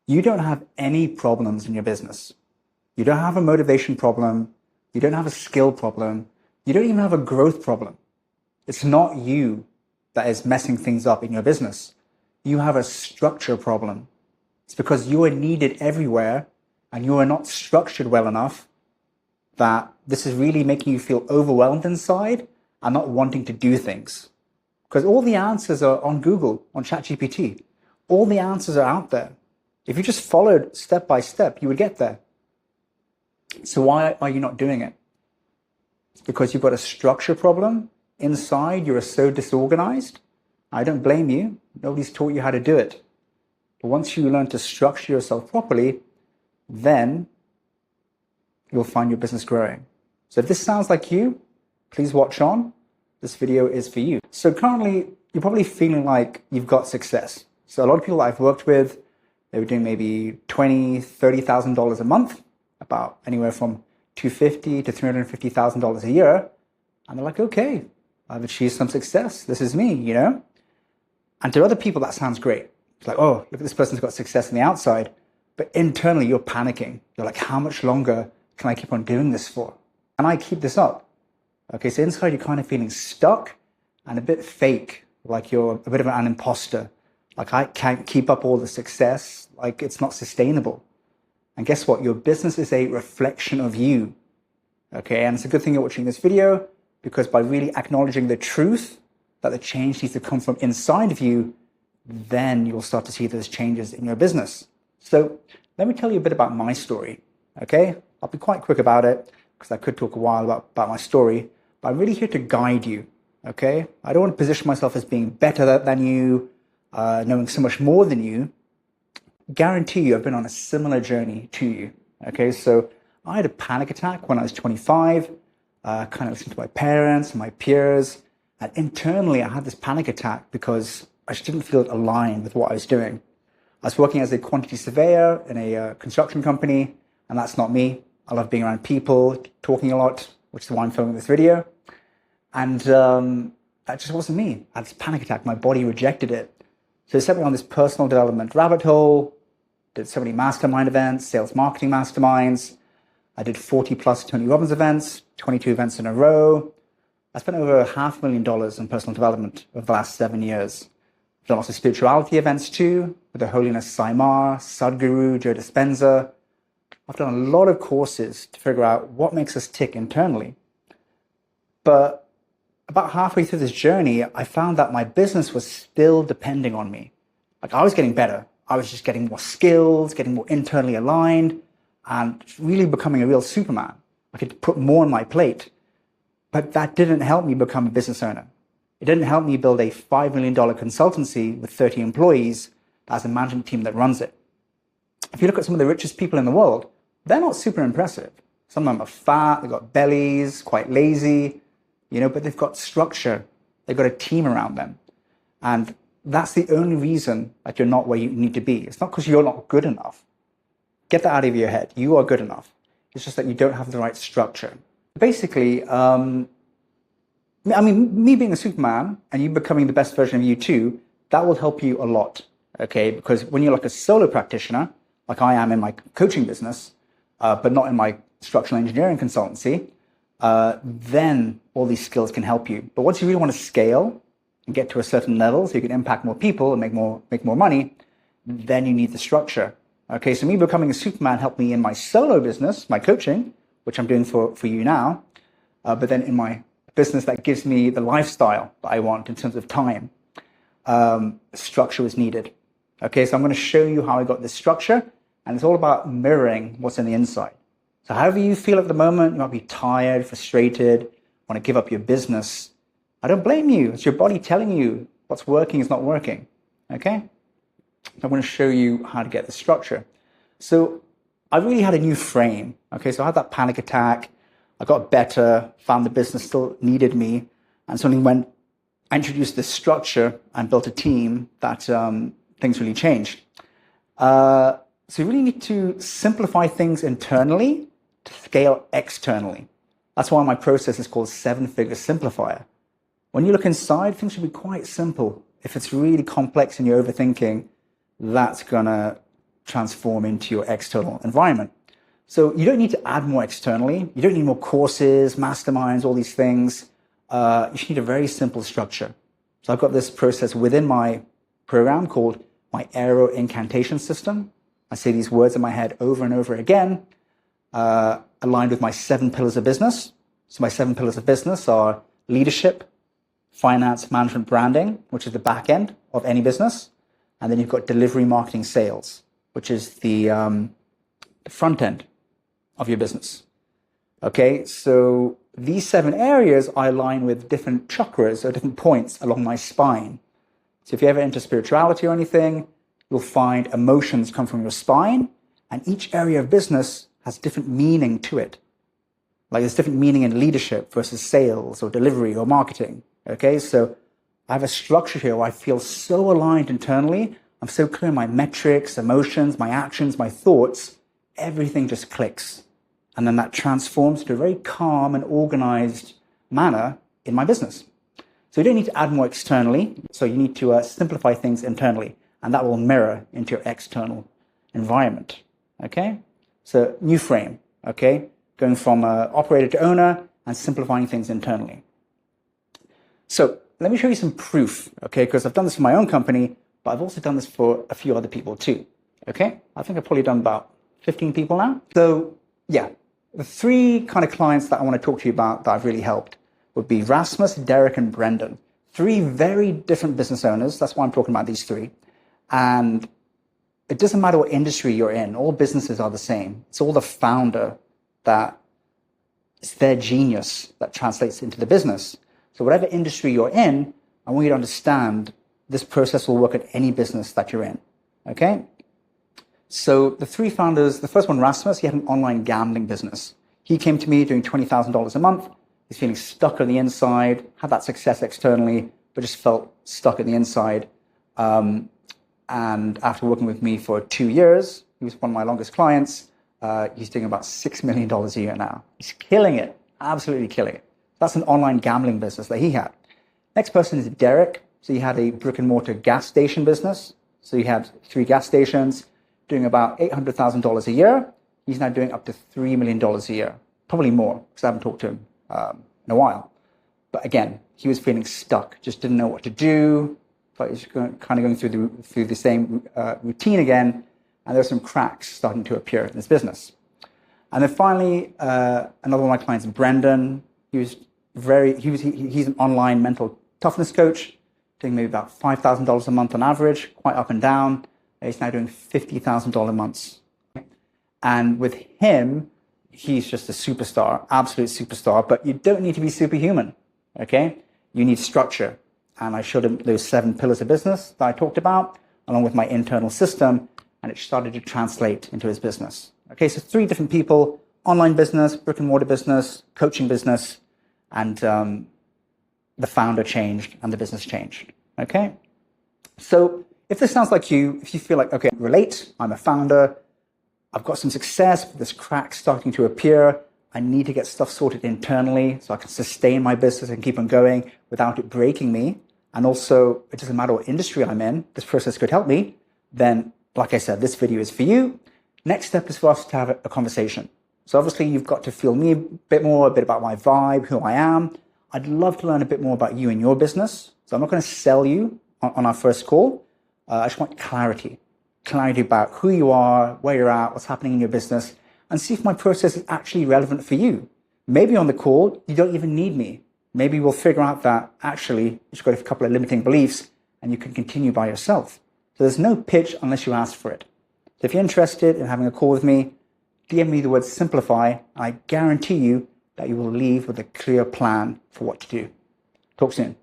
You don't have any problems in your business. You don't have a motivation problem. You don't have a skill problem. You don't even have a growth problem. It's not you that is messing things up in your business. You have a structure problem. It's because you are needed everywhere and you are not structured well enough that this is really making you feel overwhelmed inside and not wanting to do things. Because all the answers are on Google, on ChatGPT. All the answers are out there. If you just followed step by step, you would get there. So why are you not doing it? It's because you've got a structure problem inside. You're so disorganized. I don't blame you. Nobody's taught you how to do it. But once you learn to structure yourself properly, then you'll find your business growing. So if this sounds like you, please watch on. This video is for you. So currently, you're probably feeling like you've got success. So a lot of people I've worked with, they were doing maybe $20,000, $30,000 a month, about anywhere from $250,000 to $350,000 a year. And they're like, okay, I've achieved some success. This is me, you know? And to other people, that sounds great. It's like, oh, look at this person's got success on the outside. But internally, you're panicking. You're like, how much longer can I keep on doing this for? Can I keep this up? Okay, so inside, you're kind of feeling stuck and a bit fake, like you're a bit of an imposter. Like, I can't keep up all the success. Like, it's not sustainable. And guess what? Your business is a reflection of you. Okay, and it's a good thing you're watching this video, because by really acknowledging the truth that the change needs to come from inside of you, then you'll start to see those changes in your business. So let me tell you a bit about my story. Okay, I'll be quite quick about it because I could talk a while about my story, but I'm really here to guide you. Okay, I don't want to position myself as being better than you, knowing so much more than you. Guarantee you I've been on a similar journey to you. Okay, so I had a panic attack when I was 25, kind of listened to my parents and my peers, and internally I had this panic attack because I just didn't feel aligned with what I was doing. I was working as a quantity surveyor in a construction company, and that's not me. I love being around people, talking a lot, which is why I'm filming this video. And that just wasn't me. I had this panic attack. My body rejected it. So it set me on this personal development rabbit hole. Did so many mastermind events, sales marketing masterminds. I did 40 plus Tony Robbins events, 22 events in a row. I spent over $500,000 on personal development over the last 7 years. I've done lots of spirituality events too, with the Holiness Saimar, Sadhguru, Joe Dispenza. I've done a lot of courses to figure out what makes us tick internally. But about halfway through this journey, I found that my business was still depending on me. Like, I was getting better. I was just getting more skills, getting more internally aligned, and really becoming a real Superman. I could put more on my plate. But that didn't help me become a business owner. It didn't help me build a $5 million consultancy with 30 employees that has a management team that runs it. If you look at some of the richest people in the world, they're not super impressive. Some of them are fat, they've got bellies, quite lazy, you know, but they've got structure. They've got a team around them. And that's the only reason that you're not where you need to be. It's not because you're not good enough. Get that out of your head. You are good enough. It's just that you don't have the right structure. Basically, me being a Superman and you becoming the best version of you too, that will help you a lot, okay? Because when you're like a solo practitioner, like I am in my coaching business, but not in my structural engineering consultancy, then all these skills can help you. But once you really want to scale and get to a certain level so you can impact more people and make more money, then you need the structure. Okay, so me becoming a Superman helped me in my solo business, my coaching, which I'm doing for you now, but then in my business that gives me the lifestyle that I want in terms of time, structure was needed. Okay, so I'm going to show you how I got this structure, and it's all about mirroring what's in the inside. So however you feel at the moment, you might be tired, frustrated, want to give up your business. I don't blame you. It's your body telling you what's working is not working. Okay? I'm going to show you how to get the structure. So I really had a new frame. Okay, so I had that panic attack. I got better, found the business still needed me, and suddenly when I introduced this structure and built a team, that things really changed. So you really need to simplify things internally to scale externally. That's why my process is called 7-Figure Simplifier. When you look inside, things should be quite simple. If it's really complex and you're overthinking, that's gonna transform into your external environment. So you don't need to add more externally. You don't need more courses, masterminds, all these things. You just need a very simple structure. So I've got this process within my program called my Aero Incantation System. I say these words in my head over and over again, aligned with my 7 pillars of business. So my 7 pillars of business are leadership, finance, management, branding, which is the back end of any business. And then you've got delivery, marketing, sales, which is the front end of your business. Okay, so these 7 areas I align with different chakras or different points along my spine. So if you're ever into spirituality or anything, you'll find emotions come from your spine, and each area of business has different meaning to it. Like there's different meaning in leadership versus sales or delivery or marketing. Okay, so I have a structure here where I feel so aligned internally. I'm so clear in my metrics, emotions, my actions, my thoughts. Everything just clicks. And then that transforms to a very calm and organized manner in my business. So you don't need to add more externally. So you need to simplify things internally. And that will mirror into your external environment. Okay? So new frame. Okay? Going from operator to owner and simplifying things internally. So let me show you some proof. Okay? Because I've done this for my own company, but I've also done this for a few other people too. Okay? I think I've probably done about 15 people now. So yeah. The 3 kind of clients that I want to talk to you about that I've really helped would be Rasmus, Derek, and Brendan. 3 very different business owners. That's why I'm talking about these 3. And it doesn't matter what industry you're in. All businesses are the same. It's all the founder that it's their genius that translates into the business. So whatever industry you're in, I want you to understand this process will work at any business that you're in. Okay? So the 3 founders, the first one, Rasmus, he had an online gambling business. He came to me doing $20,000 a month. He's feeling stuck on the inside, had that success externally, but just felt stuck on the inside. And after working with me for 2 years, he was one of my longest clients. He's doing about $6 million a year now. He's killing it, absolutely killing it. That's an online gambling business that he had. Next person is Derek. So he had a brick and mortar gas station business. So he had 3 gas stations, doing about $800,000 a year. He's now doing up to $3 million a year, probably more, because I haven't talked to him in a while. But again, he was feeling stuck, just didn't know what to do, but he's kind of going through the same routine again, and there's some cracks starting to appear in his business. And then finally, another one of my clients, Brendan. He's an online mental toughness coach, doing maybe about $5,000 a month on average, quite up and down. He's now doing $50,000 months. And with him, he's just a superstar, absolute superstar, but you don't need to be superhuman, okay? You need structure. And I showed him those 7 pillars of business that I talked about, along with my internal system, and it started to translate into his business. Okay, so 3 different people, online business, brick and mortar business, coaching business, and the founder changed and the business changed, okay? So if this sounds like you, if you feel like, okay, relate, I'm a founder, I've got some success, but this crack starting to appear, I need to get stuff sorted internally so I can sustain my business and keep on going without it breaking me. And also, it doesn't matter what industry I'm in, this process could help me. Then, like I said, this video is for you. Next step is for us to have a conversation. So obviously, you've got to feel me a bit more, a bit about my vibe, who I am. I'd love to learn a bit more about you and your business. So I'm not going to sell you on our first call. I just want clarity about who you are, where you're at, what's happening in your business, and see if my process is actually relevant for you. Maybe on the call, you don't even need me. Maybe we'll figure out that actually you've got a couple of limiting beliefs and you can continue by yourself. So there's no pitch unless you ask for it. So if you're interested in having a call with me, DM me the word simplify, and I guarantee you that you will leave with a clear plan for what to do. Talk soon.